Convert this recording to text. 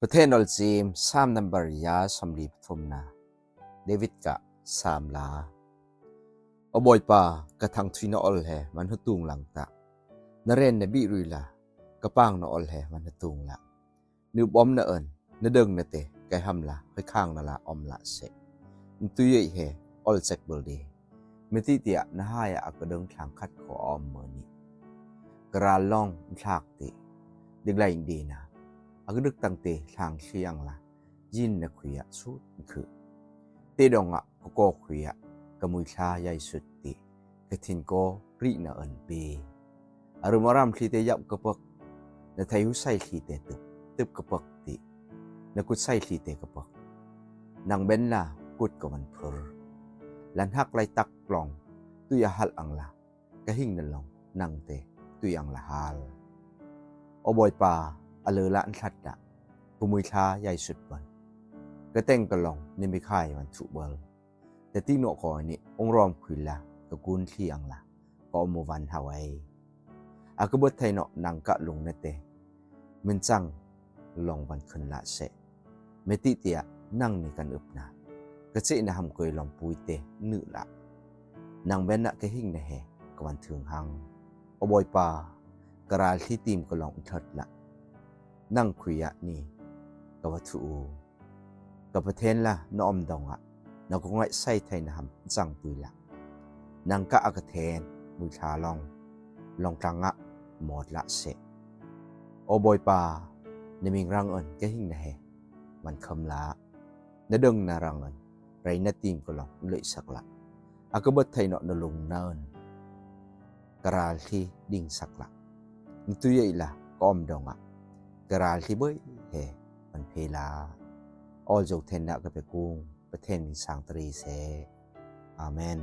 ประเทศนอลจีม3นัมเบอร์ยาสำลีปฐมนาเดวิดกะ3ลาอบอยปากระทังทวีนอลแฮมันหตุงหลังตะนเรนนบิรุยลากระปางนอลแฮมันหตุงละนิวบอมนะเอินนเดิงนะเตไกหำละค่อยข้างนะละอมละเสนตุยเฮออลเซกเบลเดเมติเตียนะหายะกระเดิงทางคัดขออมเมนี่กระลองทากเตดึกไลอินดีนะagak dek tang te thang siang la jin na khuya su khu te dong a ko khuya kamui tha yai sut ti ka thin ko ri na an pe arumaram thi te yap ka pak na thai hu sai thi te tup ka pak ti na kut sai thi te ka pak nang ben la kut ka man phur lan hak lai tak plong tu ya hal ang la ka hing na long nang te tu yang la hal o boy paอเลอละอันทัดดะปุมุยทาใหญ่สุดบันก็แต่งกะลองนี่ไม่ค่ายมันสุเบลแต่ที่โนคอยนี่องรอมคุยละกะกุนที่อังละก็อมวันฮาวายอากบดไทยเนาะนังกะลงนะเตมันจังลองวันขึ้นละเสเมติเตียนั่งในกันอึบนะก็เจนะหำกวยลองปุยเตนึละนางแบนนะก็หิ่งนะแฮกวันถึงหังอบอยปากราลที่ทีมก็ลองทัดละนั่งคุยะนี่กับวัตถุกับประเทศละน้อมดองอ่ะนักงไงใส่ไทยนะฮัมจังปุยละนางกะอากาเทนมุชาลองตังอ่ะหมดละเสโอบอยปาในมิงรังเอินก็หิ่งนะเฮมันคำละนดึงนารังเอินไรนาทีมก็ลองเลยสักละอากาบดไทยเนาะนลงเนินกราลที่ดิ่งสักละนตุยละก้อมดองอ่ะกราลที่เบยเฮมันเพลาออลจกเทนนะก็ไปกุ้งประเทศสังตรีเสอาเมน